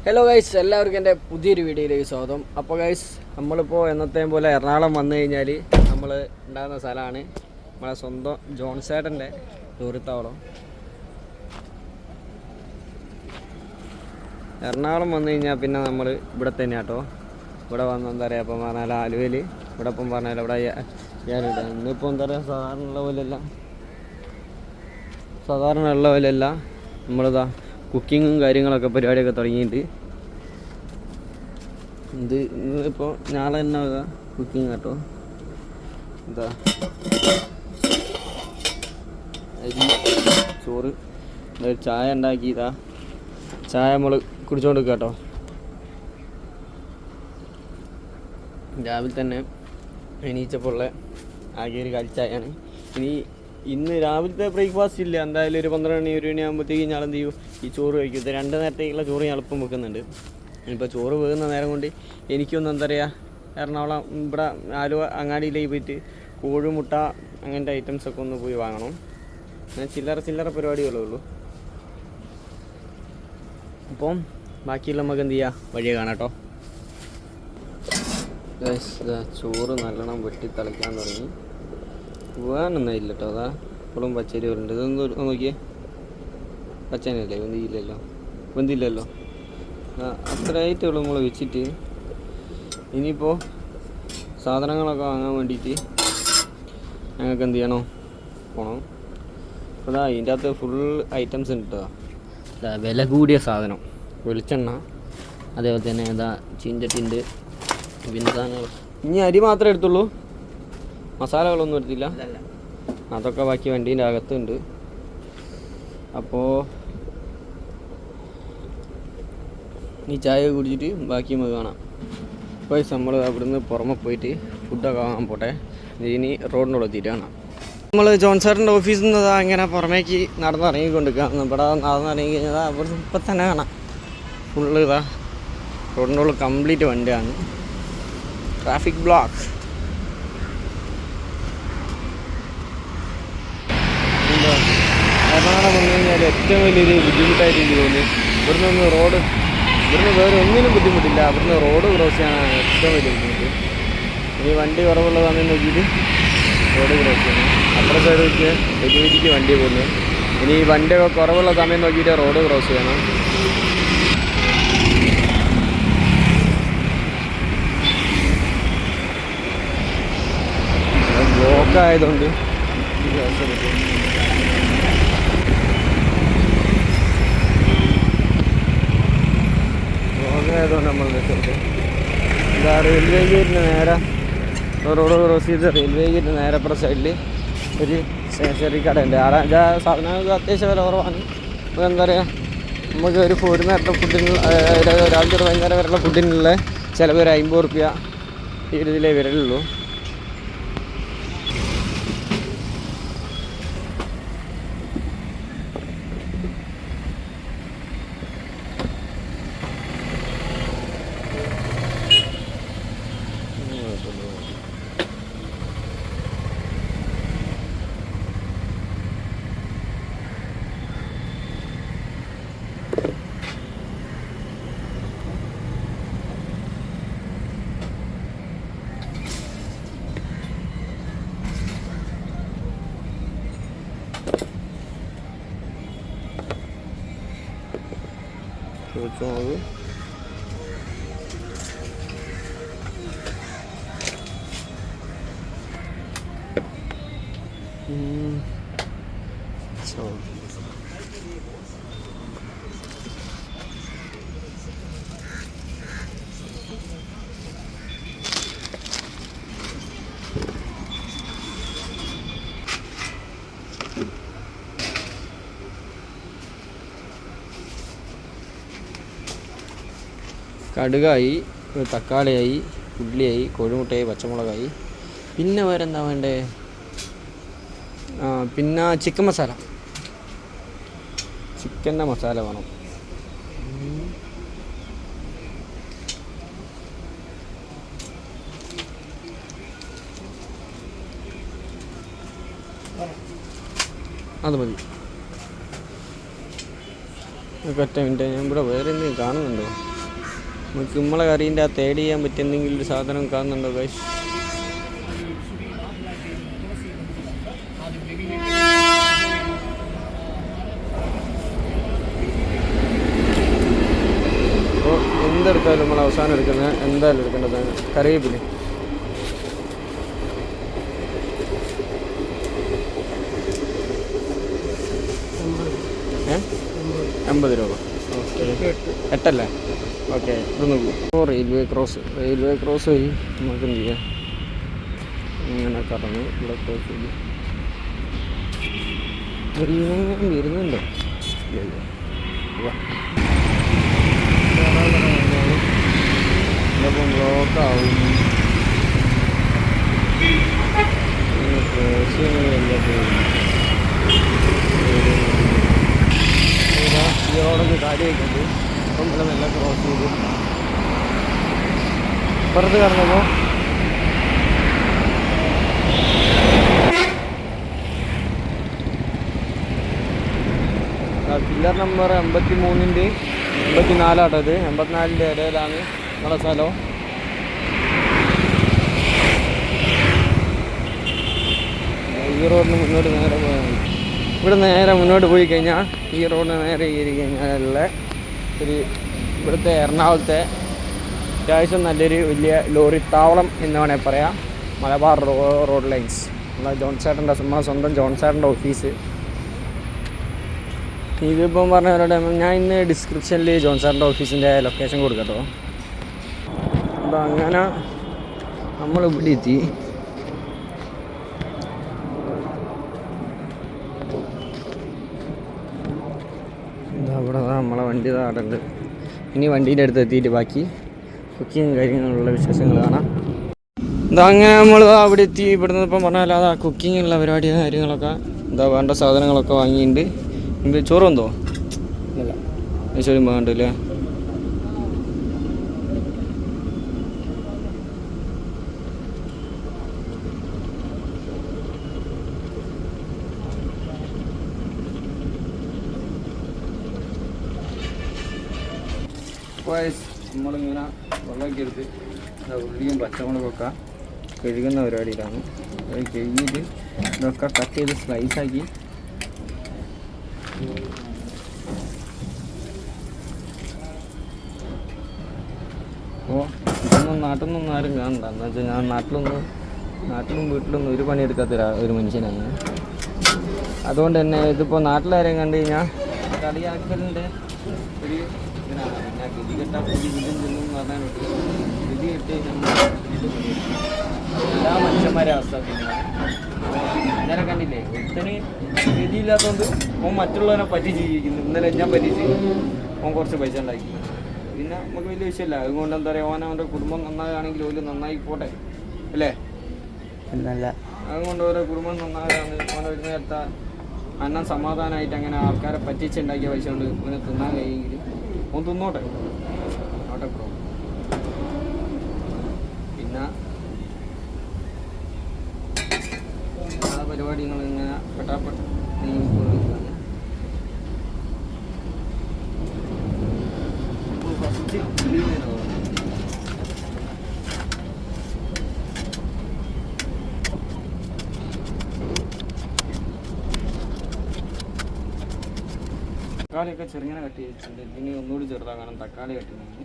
Hello guys, എല്ലാവർക്കും എൻ്റെ പുതിയൊരു വീഡിയോയിലേക്ക് സ്വാഗതം. അപ്പോൾ ഗൈസ്, നമ്മളിപ്പോൾ എന്നത്തെയും പോലെ എറണാകുളം വന്നു കഴിഞ്ഞാൽ നമ്മൾ ഉണ്ടാകുന്ന സ്ഥലമാണ് നമ്മളെ സ്വന്തം ജോൺസേട്ടൻ്റെ ടൂറിത്താവളം. എറണാകുളം വന്നു കഴിഞ്ഞാൽ പിന്നെ നമ്മൾ ഇവിടെ തന്നെയാണ് കേട്ടോ. ഇവിടെ വന്ന് എന്താ പറയുക, ഇപ്പം പറഞ്ഞാൽ ആലുവയിൽ ഇവിടെ ഇപ്പം പറഞ്ഞാൽ ഇവിടെ ഞാനിടാം. ഇന്നിപ്പോൾ എന്താ പറയുക, സാധാരണ ഉള്ള പോലെയല്ല നമ്മളിതാ കുക്കിങ്ങും കാര്യങ്ങളൊക്കെ പരിപാടിയൊക്കെ തുടങ്ങിയിട്ട് ഇപ്പോൾ നാളെ തന്നെ കുക്കിങ് കേട്ടോ. എന്താ അരി, ചോറ്, ചായ ഉണ്ടാക്കിയതാ. ചായ നമ്മൾ കുടിച്ചോണ്ട് നിൽക്കുക കേട്ടോ. രാവിലെ തന്നെ എണീച്ചപ്പോൾ ഉള്ള ആകെ ഒരു കാലിച്ചായാണ്. ഇന്ന് രാവിലത്തെ ബ്രേക്ക്ഫാസ്റ്റ് ഇല്ല. എന്തായാലും ഒരു 12 മണി 1 മണി ആകുമ്പോഴത്തേക്കും ഞാൻ എന്ത് ചെയ്യും, ഈ ചോറ് കഴിക്കും. ഇത് 2 നേരത്തേക്കുള്ള ചോറ് ഞാൻ എളുപ്പം വെക്കുന്നുണ്ട്. ഇപ്പോൾ ചോറ് വേകുന്ന നേരം കൊണ്ട് എനിക്കൊന്നും എന്താ പറയുക, എറണാകുളം ഇവിടെ ആലുവ അങ്ങാടിയിലേക്ക് പോയിട്ട് കോഴിമുട്ട അങ്ങനത്തെ ഐറ്റംസൊക്കെ ഒന്ന് പോയി വാങ്ങണം. ഞാൻ ചില്ലറ പരിപാടികളേ ഉള്ളൂ. അപ്പം ബാക്കിയുള്ള നമുക്ക് എന്ത് ചെയ്യുക, വഴിയെ കാണാം കേട്ടോ. ചോറ് നല്ലോണം വെട്ടി തിളയ്ക്കാൻ തുടങ്ങി. പോകാനൊന്നും ഇല്ല കേട്ടോ. അതാ ഇപ്പോഴും പച്ചരി വരുന്നുണ്ട്. ഇതൊന്ന് നോക്കിയേ, പച്ചനല്ലേ, വെന്തില്ലല്ലോ. അത്രയായിട്ടുള്ളൂ നമ്മൾ വെച്ചിട്ട്. ഇനിയിപ്പോൾ സാധനങ്ങളൊക്കെ വാങ്ങാൻ വേണ്ടിയിട്ട് ഞങ്ങൾക്ക് എന്ത് ചെയ്യണം, പോകണം. അപ്പോൾ അതാ ഇതിൻ്റെ അകത്ത് ഫുൾ ഐറ്റംസ് ഉണ്ട് കേട്ടോ. ഇതാ വില കൂടിയ സാധനം വെളിച്ചെണ്ണ, അതേപോലെ തന്നെ ഇതാ ചീഞ്ചട്ടിണ്ട്, പിന്നെ സാധനങ്ങൾ. ഇനി അരി മാത്രമേ എടുത്തുള്ളൂ, മസാലകളൊന്നും എടുത്തില്ല. അതൊക്കെ ബാക്കി വണ്ടീൻ്റെ അകത്തുണ്ട്. അപ്പോൾ ഈ ചായ കുടിച്ചിട്ട് ബാക്കി നമുക്ക് കാണാം. അപ്പോൾ നമ്മൾ അവിടുന്ന് പുറമെ പോയിട്ട് ഫുഡൊക്കെ വാങ്ങാൻ പോട്ടെ. ഇനി റോഡിനോട് എത്തിയിട്ട് കാണാം. നമ്മൾ ജോൺസേട്ടൻ്റെ ഓഫീസിൽ നിന്ന് അങ്ങനെ പുറമേക്ക് നടന്നിറങ്ങിക്കൊണ്ടിരിക്കുക. ഇവിടെ നടന്നിറങ്ങി കഴിഞ്ഞാൽ അവിടെ ഇപ്പം തന്നെ കാണാം. ഫുള്ള് ഇതാ റോഡിൻ്റെ ഉള്ളിൽ കംപ്ലീറ്റ് വണ്ടിയാണ്. Traffic block. എറണാകുളം വന്നു കഴിഞ്ഞാൽ ഏറ്റവും വലിയൊരു ബുദ്ധിമുട്ടായിട്ട് എനിക്ക് തോന്നി. ഇവിടുന്ന് വേറെ ഒന്നിനും ബുദ്ധിമുട്ടില്ല. അവിടുന്ന് റോഡ് ക്രോസ് ചെയ്യാനാണ് ഏറ്റവും വലിയ ബുദ്ധിമുട്ട്. ഇനി വണ്ടി കുറവുള്ള സമയം നോക്കിയിട്ട് റോഡ് ക്രോസ് ചെയ്യണം. അപ്പുറ സൈഡ് വെച്ച് എഴുതിക്ക് വണ്ടി പോകുന്നു. ഇനി ഈ വണ്ടിയൊക്കെ കുറവുള്ള സമയം നോക്കിയിട്ട് റോഡ് ക്രോസ് ചെയ്യണം. ബ്ലോക്ക് ആയതുകൊണ്ട് ആയതുകൊണ്ട് നമ്മൾ വെച്ചിട്ട് എന്താ റെയിൽവേ ഗേറ്റിന് നേരെ റോഡ് ക്രോസ് ചെയ്ത് റെയിൽവേ ഗേറ്റിന് നേരെ അപ്പുറം സൈഡിൽ ഒരു സ്റ്റേഷനറി കടയുണ്ട്. അവിടെ സാധനങ്ങൾക്ക് അത്യാവശ്യം വില കുറവാണ്. അപ്പോൾ എന്താ പറയുക, നമുക്ക് ഒരു നേരത്തെ ഫുഡിനുള്ള രാവിലെ തൊട്ട് വൈകുന്നേരം വരെയുള്ള ഫുഡിനുള്ള ചിലവ് ഒരു 50 റുപ്യ ഈ ഒരു ഇതിലേ വരലുള്ളൂ. ചോദിച്ചോളൂ. കടുകായി, തക്കാളിയായി, ഉള്ളിയായി, കോഴിമുട്ടയായി, പച്ചമുളകായി. പിന്നെ വേറെ എന്താ വേണ്ടേ, പിന്നെ ചിക്കൻ മസാല, ചിക്കൻ്റെ മസാല വേണം. അത് മതി. ഒറ്റ മിനിറ്റ്, ഞാൻ ഇവിടെ വേറെ എന്തെങ്കിലും കാണുന്നുണ്ടോ? നമുക്ക് നമ്മളെ കറീൻ്റെ അകത്ത് ആഡ് ചെയ്യാൻ പറ്റിയ എന്തെങ്കിലും ഒരു സാധനം കാണുന്നുണ്ടോ ഗൈസ്? അപ്പോൾ എന്തെടുത്താലും നമ്മൾ അവസാനം എടുക്കുന്നത് എന്തായാലും എടുക്കേണ്ടതാണ് കറിവേപ്പില. $50. ഓക്കെ, 8 അല്ലേ? ഓക്കെ, ഇത് നോക്കൂ. അപ്പോൾ റെയിൽവേ ക്രോസ് വഴി നമുക്ക് എന്ത് ചെയ്യാം, ഇങ്ങനെ കറങ്ങി ഇവിടെ ക്രോസ് ചെയ്ത് വരുന്നുണ്ടോ? ഇപ്പം ബ്ലോക്കാവും. ക്രോസ് ഈ റോഡൊക്കെ കാര്യമായിട്ടുണ്ട്. അപ്പം ഇവിടെ നല്ല ക്രോസ് ചെയ്ത് പുറത്ത് കറങ്ങുമ്പോൾ പില്ലർ നമ്പർ 83-ൻ്റെ 84 ഇത് 84-ൻ്റെ ഇടയിലാണ് നമ്മളെ സ്ഥലം. ഈ റോഡിന് മുന്നോട്ട് നേരെ പോയാൽ മതി. ഇവിടെ നേരെ മുന്നോട്ട് പോയി കഴിഞ്ഞാൽ ഈ റോഡിന് നേരെ കയറി കഴിഞ്ഞാലുള്ള ഒരു ഇവിടുത്തെ എറണാകുളത്തെ അത്യാവശ്യം നല്ലൊരു വലിയ ലോറി താവളം എന്ന് വേണമെങ്കിൽ പറയാം. മലബാർ റോഡ് ലൈൻസ്, നമ്മളെ സ്വന്തം ജോൺസേട്ടൻ്റെ ഓഫീസ്. ഇതിപ്പം പറഞ്ഞവരോട് ഞാൻ ഇന്ന് ഡിസ്ക്രിപ്ഷനിൽ ജോൺസേട്ടൻ്റെ ഓഫീസിൻ്റെ ലൊക്കേഷൻ കൊടുക്കട്ടോ. അപ്പം അങ്ങനെ നമ്മളിവിടെ എത്തി. അവിടെ നമ്മളെ വണ്ടി താടുണ്ട്. ഇനി വണ്ടീൻ്റെ അടുത്ത് എത്തിയിട്ട് ബാക്കി കുക്കിങ് കാര്യങ്ങളുള്ള വിശേഷങ്ങൾ കാണാം. അങ്ങനെ നമ്മൾ അവിടെ എത്തി. ഇവിടുന്ന് ഇപ്പം പറഞ്ഞാൽ അതാ കുക്കിങ്ങുള്ള പരിപാടി കാര്യങ്ങളൊക്കെ വേണ്ട സാധനങ്ങളൊക്കെ വാങ്ങിയിട്ടുണ്ട്. ചോറ് വന്നോ? ഇല്ല, ചോറും വേണ്ടല്ലേ? നമ്മളിങ്ങനെ വെള്ളമൊക്കെ എടുത്ത് ഉള്ളിയും പച്ചമുളകൊക്കെ കഴുകുന്ന പരിപാടിയിലാണ്. അത് കഴുകിയിട്ട് ഇതൊക്കെ കട്ട് ചെയ്ത് സ്ലൈസാക്കി അപ്പോൾ ഇതൊന്നും നാട്ടിൽ നിന്നൊന്നും ആരും കാണണ്ട. എന്താ വെച്ചാൽ ഞാൻ നാട്ടിലും വീട്ടിലൊന്നും ഒരു പണിയെടുക്കാത്ത ഒരു മനുഷ്യനാണ്. അതുകൊണ്ട് തന്നെ ഇതിപ്പോൾ നാട്ടിലാരെയും കണ്ടു കഴിഞ്ഞാൽ കളിയാക്കലിൻ്റെ ഒരു ഇതിനാണ്. പിന്നെ ഗതി കെട്ടാൻ വീണ്ടും ചെല്ലും എന്ന് പറഞ്ഞാൽ ഗതി കെട്ടി എല്ലാ മനുഷ്യന്മാരെ അവസ്ഥ ഇന്നലെ കണ്ടില്ലേ, ഒരുത്തന് ഗതിയില്ലാത്തതുകൊണ്ട് ഓൻ മറ്റുള്ളവരെ പറ്റിച്ച് ജീവിക്കുന്നു. ഇന്നലെ ഞാൻ പറ്റിച്ച് ഓൻ കുറച്ച് പൈസ ഉണ്ടാക്കി. പിന്നെ നമുക്ക് വലിയ വിഷയമല്ല. അതുകൊണ്ട് എന്താ പറയുക, അവൻ്റെ കുടുംബം നന്നാകുകയാണെങ്കിൽ ഒരു നന്നായി പോട്ടെ അല്ലേ? എന്നല്ല, അതുകൊണ്ട് ഓരോ കുടുംബം നന്നാകാന്ന് ഓൻ ഒരു നേരത്തെ അന്നം സമാധാനമായിട്ട് അങ്ങനെ ആൾക്കാരെ പറ്റിച്ചുണ്ടാക്കിയ പൈസ കൊണ്ട് ഓനെ തിന്നാൻ കഴിയെങ്കിൽ ഓൻ തിന്നോട്ടെ, നോട്ടെ പ്രോ. പിന്നെ ആ പരിപാടികൾ ഇങ്ങനെ പെട്ടാപ്പെട്ട നീങ്ങിക്കൊണ്ടിരിക്കുകയാണ്. ഫസ്റ്റ് തക്കാളിയൊക്കെ ചെറുങ്ങനെ കട്ട് ചെയ്തിട്ടുണ്ട്. ഇനി ഒന്നുകൂടി ചെറുതാക്കണം തക്കാളി കട്ടുന്നത്.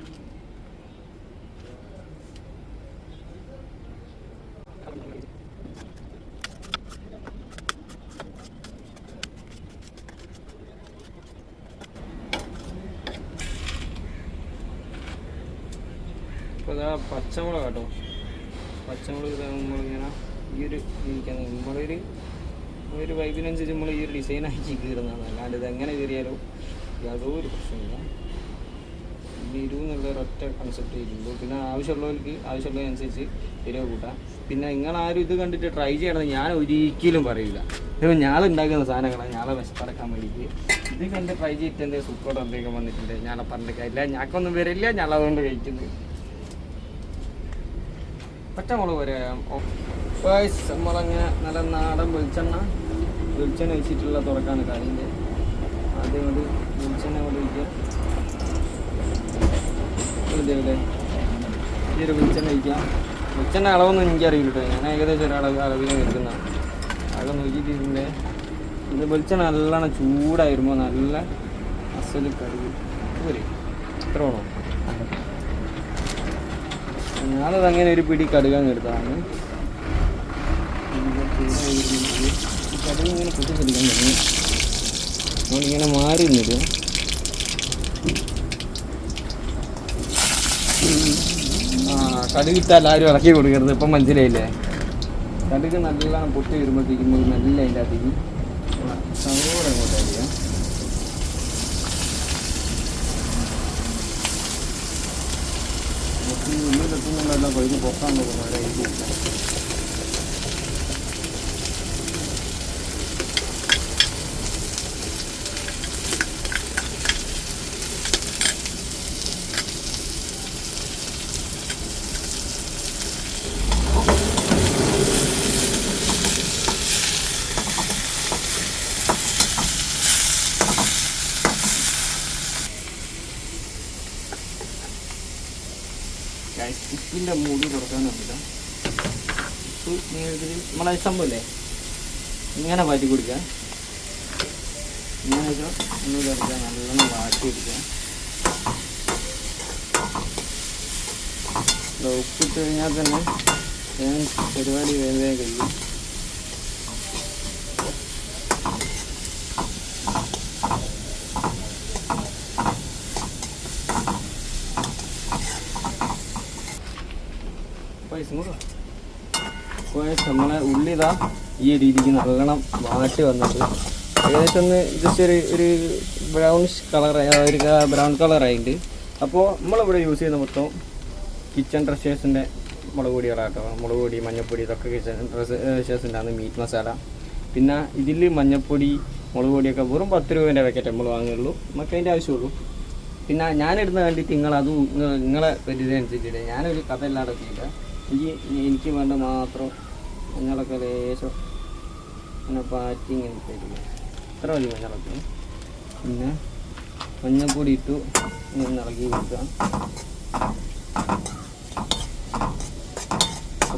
ഇപ്പോൾ ഇതാ പച്ചമുളക് കേട്ടോ. പച്ചമുളക് നമ്മളിങ്ങനെ ഈ ഒരു നമ്മളൊരു വൈബിനനുസരിച്ച് നമ്മൾ ഈ ഒരു ഡിസൈനാക്കി കീറുന്നതാണ്. അല്ലാണ്ട് ഇതെങ്ങനെ കീറിയാലോ യാതൊരു പ്രശ്നമില്ല. എന്നുള്ള ഒരൊറ്റ കൺസെപ്റ്റ് ചെയ്യുമ്പോൾ പിന്നെ ആവശ്യമുള്ളതനുസരിച്ച് എരിവ് കൂട്ടാം. പിന്നെ നിങ്ങളാരും ഇത് കണ്ടിട്ട് ട്രൈ ചെയ്യണമെന്ന് ഞാൻ ഒരിക്കലും പറയില്ല. ഇപ്പോൾ ഞാളുണ്ടാക്കുന്ന സാധനങ്ങളാണ് ഞാളെ വിശപ്പടക്കാൻ വേണ്ടിയിട്ട്. ഇത് കണ്ട് ട്രൈ ചെയ്തിട്ട് എന്തെങ്കിലും സുക്കോട്ടോ എന്തെങ്കിലും വന്നിട്ടുണ്ട് ഞാളെ പറഞ്ഞ കാര്യമില്ല. ഞാക്കൊന്നും വരില്ല, ഞാൻ അതുകൊണ്ട് കഴിക്കുന്നത്. പച്ചമുളക് വരെ നമ്മളങ്ങനെ നല്ല നാടൻ വെളിച്ചെണ്ണ ഒഴിച്ചിട്ടുള്ള തുറക്കാണ് കാലിൻ്റെ. ആദ്യം കൊണ്ട് വെളിച്ചെണ്ണ കൊണ്ട് ഒഴിക്കുക. ഇതേപോലെ ഈ ഒരു വെളിച്ചെണ്ണ ഒഴിക്കാം. വെളിച്ചെണ്ണ അളവൊന്നും എനിക്കറിയില്ല കേട്ടോ, ഞാൻ ഏകദേശം ഒരളവിൽ നിൽക്കുന്നതാണ്. അത് നോക്കിയിട്ടില്ലേ, ഇത് വെളിച്ചെണ്ണ നല്ലോണം ചൂടായി വരുമ്പോൾ നല്ല അസല് കടുക് പോരെ, ഇത്ര വേണോ? ഞാനത് അങ്ങനെ ഒരു പിടി കടുകങ്ങ് എടുത്തതാണ്. കടുക് ഇങ്ങനെ പൊട്ടിച്ചെടുക്കാൻ തുടങ്ങി, നമ്മളിങ്ങനെ മാറി നിന്നിടും. കടുക് ഇട്ടാൽ എല്ലാവരും ഇറക്കി കൊടുക്കരുത്, ഇപ്പം മനസ്സിലായില്ലേ? കടുക് നല്ലോണം പൊട്ടി വരുമ്പോഴത്തേക്കും നല്ല അതിൻ്റെ അകത്തേക്ക് സവോള അങ്ങോട്ടായിരിക്കാം. ഉള്ളിലെത്തുന്നുണ്ടല്ലോ, പകുതി പൊക്കാൻ നോക്കുന്നു അവരായിരിക്കും. ഉപ്പിൻ്റെ മൂടി തുറക്കാനൊന്നുമില്ല. നമ്മളെ സംഭവമില്ലേ ഇങ്ങനെ മാറ്റി കുടിക്കുക. ഇങ്ങനെ വെച്ചാൽ ഒന്ന് തുറക്കുക, നല്ലോണം വാട്ടിയെടുക്കുക. ഉപ്പിട്ട് കഴിഞ്ഞാൽ തന്നെ ഞാൻ പരിപാടി വേഗം കഴിയും. നമ്മളെ ഉള്ളി ഇതാ ഈ രീതിക്ക് നല്ലോണം വാട്ടി വന്നിട്ട് ഏകദേശം ഒന്ന് ജസ്റ്റ് ഒരു ബ്രൗണിഷ് കളറായി, ഒരു ബ്രൗൺ കളറായിട്ടുണ്ട്. അപ്പോൾ നമ്മളിവിടെ യൂസ് ചെയ്യുന്ന മൊത്തം കിച്ചൺ ട്രഷേഴ്സിൻ്റെ മുളക് പൊടികളാട്ടോ. മുളക് പൊടി, മഞ്ഞൾപ്പൊടി, ഇതൊക്കെ കിച്ചൺ ട്രഷേഴ്സിൻ്റെ ആണ്. മീറ്റ് മസാല, പിന്നെ ഇതിൽ മഞ്ഞൾപ്പൊടി, മുളക് പൊടിയൊക്കെ വെറും 10 രൂപേൻ്റെ പാക്കറ്റ് നമ്മൾ വാങ്ങുള്ളൂ, നമുക്ക് അതിൻ്റെ ആവശ്യമുള്ളൂ. പിന്നെ ഞാനിടുന്ന കണ്ടിട്ട് നിങ്ങളതും നിങ്ങളെ പരിധി ഞാനൊരു കഥ എല്ലാവരും എത്തിയില്ല. എനിക്ക് വേണ്ട മാത്രം മഞ്ഞളൊക്കെ ലേശം അങ്ങനെ പാറ്റി ഇങ്ങനെ തരിക, ഇത്ര മതി മഞ്ഞളൊക്കെ. പിന്നെ മഞ്ഞൾപ്പൊടി ഇട്ടു ഇങ്ങനെ ഇളക്കി കൊടുക്കുക.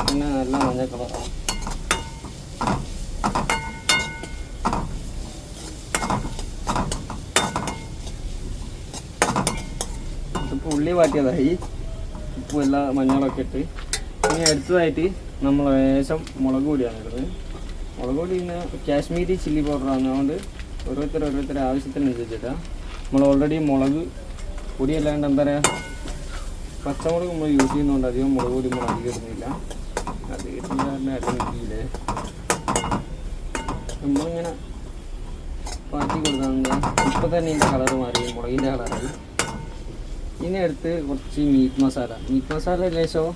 പിന്നെ നല്ല മഞ്ഞ കളറാണ്. ഇപ്പോൾ ഉള്ളി വാട്ടിയതായി, ഉപ്പും എല്ലാ മഞ്ഞളൊക്കെ ഇട്ട്. ഇനി അടുത്തതായിട്ട് നമ്മൾ ലേശം മുളക് പൊടിയാണ് ഇടുന്നത്. മുളക് പൊടി ഇന്ന് കാശ്മീരി ചില്ലി പൗഡറാണ്, അതുകൊണ്ട് ഓരോരുത്തരുടെ ആവശ്യത്തിനനുസരിച്ചിട്ടാണ്. നമ്മൾ ഓൾറെഡി മുളക് പൊടി അല്ലാണ്ട് എന്താ പറയുക, പച്ചമുളക് നമ്മൾ യൂസ് ചെയ്യുന്നതുകൊണ്ട് അധികം മുളക് പൊടി നമ്മൾ അധികം ഇടുന്നില്ല. അധികം ഇട്ടില്ലേ നമ്മളിങ്ങനെ പാറ്റി കൊടുക്കാറുണ്ട്. ഇപ്പം തന്നെ ഇതിൻ്റെ കളറ് മാറി, മുളകിൻ്റെ കളറായി. ഇനി അടുത്ത് കുറച്ച് മീറ്റ് മസാല ലേശോ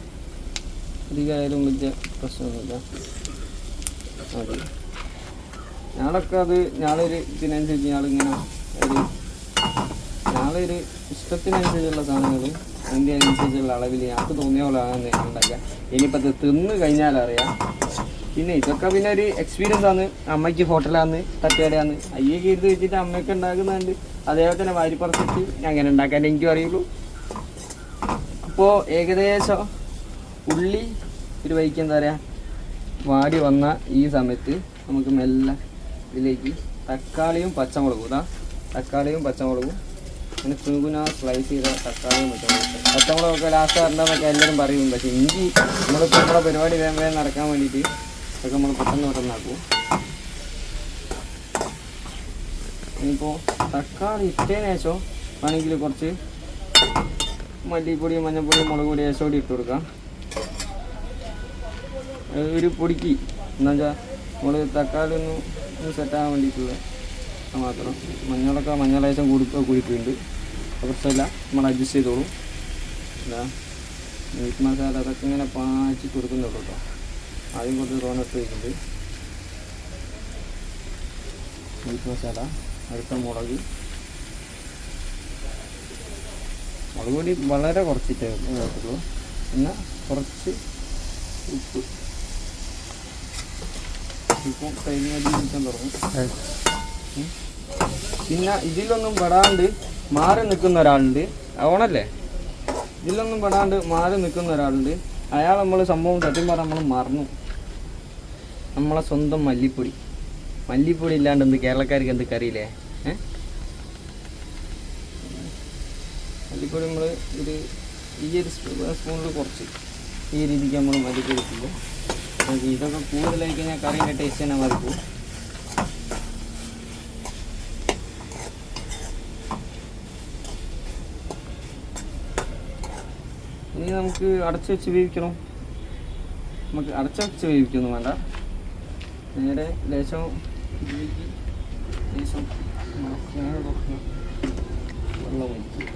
അധികമായാലും വലിയ പ്രശ്നമൊന്നുമില്ല. അതെ, ഞാളൊക്കെ അത് ഞാളൊരു ഇതിനനുസരിച്ച് ഞാളൊരു ഇഷ്ടത്തിനനുസരിച്ചുള്ള സാധനങ്ങൾ അതിൻ്റെ അനുസരിച്ചുള്ള അളവിൽ ഞങ്ങൾക്ക് തോന്നിയ പോലെയാണ് ഞാൻ ഉണ്ടാക്കുക. ഇനിയിപ്പോൾ അത് തിന്ന് കഴിഞ്ഞാലറിയാം. പിന്നെ ഇതൊക്കെ പിന്നെ ഒരു എക്സ്പീരിയൻസ് ആണ്. അമ്മയ്ക്ക് ഹോട്ടലാന്ന് തട്ടുകടയാന്ന് അയ്യൊക്കെ ഇരുന്ന് വെച്ചിട്ട് അമ്മയൊക്കെ ഉണ്ടാക്കുന്നുണ്ട്, അതേപോലെ തന്നെ വാരിപ്പറച്ചിട്ട് അങ്ങനെ ഉണ്ടാക്കാൻ എനിക്കും അറിയുള്ളൂ. അപ്പോൾ ഏകദേശം ഉള്ളി ഒരു വൈക്ക് എന്താ പറയുക വാടി വന്ന ഈ സമയത്ത് നമുക്ക് മെല്ലെ ഇതിലേക്ക് തക്കാളിയും പച്ചമുളകും പിന്നെ കുനുകുന സ്ലൈസ് ചെയ്ത തക്കാളിയും പച്ചമുളകൊക്കെ ലാസ്റ്റ് വരണ്ടെന്നൊക്കെ എല്ലാവരും പറയും. പക്ഷേ ഇഞ്ചി നമ്മളിപ്പോൾ നമ്മളെ പരിപാടി വേഗം നടക്കാൻ വേണ്ടിയിട്ട് ഇതൊക്കെ നമ്മൾ പെട്ടെന്നാക്കും. ഇനിയിപ്പോൾ തക്കാളി ഇട്ടതിന് ശേഷം വേണമെങ്കിൽ കുറച്ച് മല്ലിപ്പൊടി, മഞ്ഞൾപ്പൊടി, മുളക് പൊടി ഏശോടി ഇട്ട് കൊടുക്കാം. ഒരു പൊടിക്ക് എന്നുവെച്ചാൽ നമ്മൾ തക്കാളി ഒന്ന് സെറ്റാകാൻ വേണ്ടിയിട്ടുള്ള മാത്രം. മഞ്ഞളേശം കൂടിയിട്ടുണ്ട്, പ്രശ്നമില്ല, നമ്മൾ അഡ്ജസ്റ്റ് ചെയ്തോളും. മീറ്റ് മസാല അതൊക്കെ ഇങ്ങനെ പാച്ചി കൊടുക്കുന്നുള്ളൂ കേട്ടോ. ആദ്യം കുറച്ച് തോന്നിട്ട് വയ്ക്കുന്നുണ്ട് മീറ്റ് മസാല. അടുത്ത മുളക് പൊടി വളരെ കുറച്ചിട്ടേ ഉള്ളൂ. പിന്നെ കുറച്ച് ഉപ്പ്. ഇപ്പം കഴിഞ്ഞാൽ തുടങ്ങും. പിന്നെ ഇതിലൊന്നും പെടാണ്ട് മാറി നിൽക്കുന്ന ഒരാളുണ്ട്, ഓണല്ലേ ഇതിലൊന്നും പെടാണ്ട് മാറി നിൽക്കുന്ന ഒരാളുണ്ട്. അയാൾ നമ്മൾ സംഭവം സത്യം പറഞ്ഞാൽ നമ്മൾ മറന്നു. നമ്മളെ സ്വന്തം മല്ലിപ്പൊടി ഇല്ലാണ്ട് എന്ത് കേരളക്കാർക്ക് എന്ത് കറിയില്ലേ? മല്ലിപ്പൊടി നമ്മൾ ഈ ഒരു സ്പൂണിൽ കുറച്ച് ഈ രീതിക്ക് നമ്മൾ മല്ലിപ്പൊടി ഇട്ടില്ല. ഇതൊക്കെ കൂടുതലായി കഴിഞ്ഞാൽ കറീൻ്റെ ടേസ്റ്റ് തന്നെ മാറിപ്പോവും. ഇനി നമുക്ക് അടച്ച് വെച്ച് വേവിക്കണം. നമുക്ക് അടച്ച് വെച്ച് വേവിക്കൊന്നും വേണ്ട. നേരെ ലേശം വെള്ളം ഒഴിക്കും.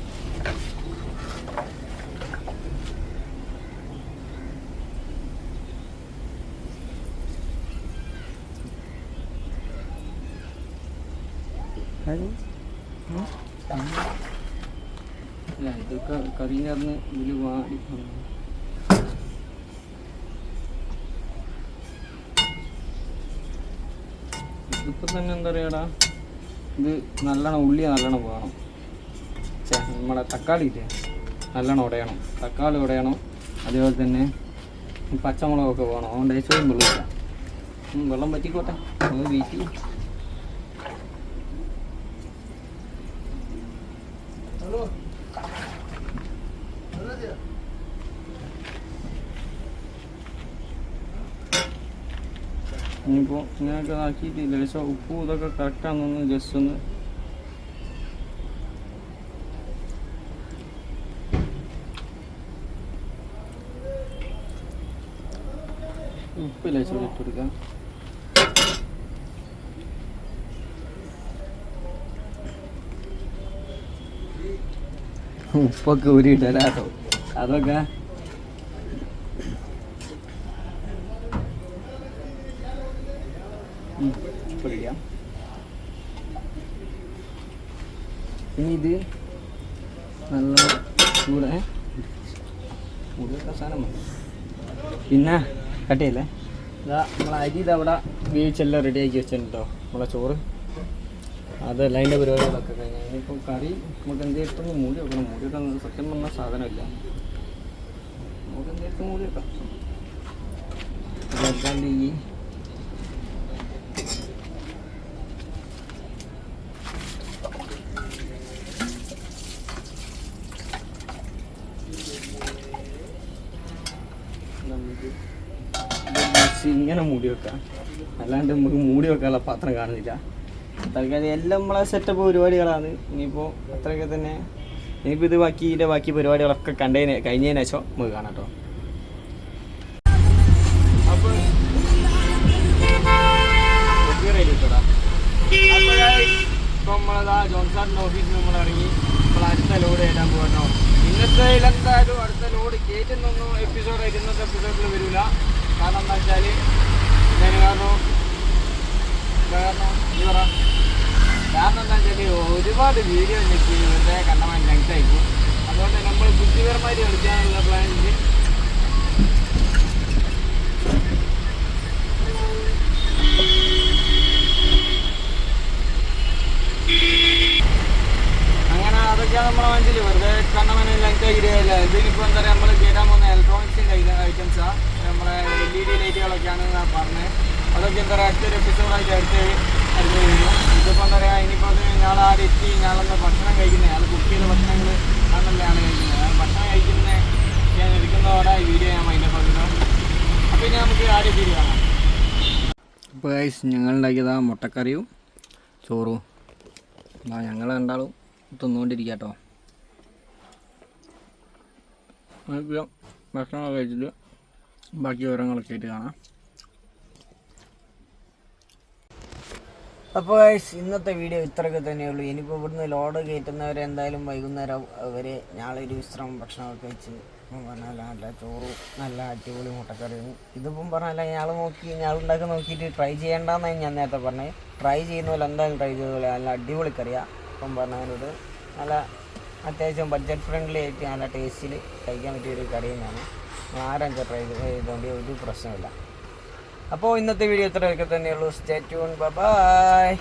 ഇതൊക്കെ കറി ചേർന്ന് ഇതിൽ വാടി ഇതിപ്പോൾ തന്നെ എന്താ പറയുകടാ, ഇത് നല്ലോണം ഉള്ളി നല്ലോണം വേണം. നമ്മളെ തക്കാളി ഇല്ലേ നല്ലോണം ഉടയണം. തക്കാളി ഉടയണം. അതേപോലെ തന്നെ പച്ചമുളകൊക്കെ വേണം. അതുകൊണ്ട് ഏശവും വെള്ളമില്ല. വെള്ളം പറ്റിക്കോട്ടെ, അത് വീട്ടി. ഇനിയിപ്പോൾ ഇങ്ങനെയൊക്കെ ആക്കിയിട്ട് ലേശം ഉപ്പും ഇതൊക്കെ കറക്റ്റാണെന്നൊന്ന് ജസ്റ്റ് ഒന്ന് ഉപ്പ് ലേശം ഇട്ടെടുക്കാം. ഉപ്പൊക്കെ ഊരിയിട്ടാലോ അതൊക്കെ പൊടിക്കാം. ഇനി ഇത് നല്ല ചൂടൊക്കെ സാധനം മതി. പിന്നെ കട്ടിയല്ലേ ഇതാ നമ്മളെ അരി ഇതവിടെ വേവിച്ചെല്ലാം റെഡിയാക്കി വെച്ചിട്ടുണ്ടോ നമ്മളെ ചോറ്. അതല്ല അതിൻ്റെ പരിപാടികളൊക്കെ കഴിഞ്ഞാൽ ഇനിയിപ്പോൾ കറി നമുക്ക് എന്തെങ്കിലും മൂടി വെക്കണം. മൂടി വെക്കാൻ സത്യം പറഞ്ഞ സാധനമില്ല. നമുക്ക് എന്തെങ്കിലും മൂടി വെക്കാം. അതെല്ലാണ്ട് ഈ ഇങ്ങനെ മൂടി വെക്കാം. അല്ലാണ്ട് നമുക്ക് മൂടി വെക്കാനുള്ള പാത്രം കാണുന്നില്ല. തൽക്കാലം എല്ലാം നമ്മളെ സെറ്റപ്പ് പരിപാടികളാണ്. ഇനിയിപ്പോൾ അത്രയൊക്കെ തന്നെ. ഇനിയിപ്പോൾ ഇത് ബാക്കി പരിപാടികളൊക്കെ കഴിഞ്ഞതിന് ശേഷം നമുക്ക് കാണാം കേട്ടോ. അപ്പോൾ ഇപ്പോൾ നമ്മളതാ ജോൺസാറിൻ്റെ ഓഫീസിൽ നമ്മൾ ഇറങ്ങി നമ്മൾ അടുത്ത ലോഡ് കയറ്റാൻ പോകട്ടോ. ഇന്നത്തേലെന്തായാലും അടുത്ത ലോഡ് കയറ്റുന്നൊന്നും എപ്പിസോഡായിട്ട് ഇന്നത്തെ എപ്പിസോഡിൽ വരില്ല. കാരണം എന്താ വെച്ചാൽ കാരണം എന്താ വെച്ചാൽ ഒരുപാട് വീഡിയോ ഞെക്കി വെറുതെ കണ്ടമാൻ ലെങ്ത് ആയിരിക്കും. അതുകൊണ്ട് നമ്മൾ ബുദ്ധിപരമായിട്ട് കളിക്കാനുള്ള പ്ലാനിൽ അങ്ങനെ അതൊക്കെയാണ് നമ്മളെ മനസ്സിൽ വെറുതെ കണ്ടമാൻ ലെങ്ത് ആക്കിയിട്ടില്ല. ഇതിനിപ്പോൾ എന്താ പറയുക, നമ്മൾ കേട്ടാൻ പോകുന്ന ഇലക്ട്രോണിക്സിൻ്റെ ഐറ്റംസാണ്. നമ്മളെ LED ലൈറ്റുകളൊക്കെയാണ് പറഞ്ഞത്. അതൊക്കെ എന്താ പറയുക അടുത്തൊരു എപ്പിസോഡായിട്ട് അടുത്ത് വരും. ഇതിപ്പോൾ എന്താ പറയുക, ഇനിയിപ്പോൾ അത് ഞാളെ ആരെത്തി ഞാളൊന്ന് ഭക്ഷണം കഴിക്കുന്നത് ആൾ കുക്ക് ചെയ്ത ഭക്ഷണങ്ങൾ ആണല്ലാണ് കഴിക്കുന്നത്. ഭക്ഷണം കഴിക്കുന്ന ഞാൻ എടുക്കുന്നതോടെ ഈ വീഡിയോ ഞാൻ മൈൻഡപ്പ് ആക്കുന്നത്. അപ്പോൾ ഇനി നമുക്ക് ആദ്യം വീഡിയോ കാണാം. അപ്പോൾ ഞങ്ങളുണ്ടാക്കിയതാ മുട്ടക്കറിയും ചോറും. ഞങ്ങൾ രണ്ടാളും തിന്നുകൊണ്ടിരിക്കുക കേട്ടോ. ഭക്ഷണമൊക്കെ കഴിച്ചിട്ട് ബാക്കി വിവരങ്ങളൊക്കെ ആയിട്ട് കാണാം. അപ്പോൾ ഇന്നത്തെ വീഡിയോ ഇത്രയൊക്കെ തന്നെയുള്ളൂ. ഇനിയിപ്പോൾ ഇവിടുന്ന് ലോഡ് കയറ്റുന്നവരെ എന്തായാലും വൈകുന്നേരം അവർ ഞാളെ ഒരു വിശ്രമം ഭക്ഷണമൊക്കെ കഴിച്ച് പറഞ്ഞാൽ നല്ല ചോറും നല്ല അടിപൊളി മുട്ടക്കറിയും. ഇതിപ്പം പറഞ്ഞാൽ ഞാളുണ്ടാക്കി നോക്കിയിട്ട് ട്രൈ ചെയ്യേണ്ടെന്നാണ് ഞാൻ നേരത്തെ പറഞ്ഞത്. ട്രൈ ചെയ്യുന്ന പോലെ എന്തായാലും ട്രൈ ചെയ്ത പോലെ നല്ല അടിപൊളി കറിയാണ്. അപ്പം പറഞ്ഞത് നല്ല അത്യാവശ്യം ബഡ്ജറ്റ് ഫ്രണ്ട്ലി ആയിട്ട് നല്ല ടേസ്റ്റിൽ കഴിക്കാൻ പറ്റിയൊരു കറി തന്നെയാണ്. ആരൊക്കെ ട്രൈ ചെയ്തുകൊണ്ട് ഒരു പ്രശ്നമില്ല. അപ്പോൾ ഇന്നത്തെ വീഡിയോ ഇത്രയൊക്കെ തന്നെയുള്ളൂ. Stay tune. ബൈ.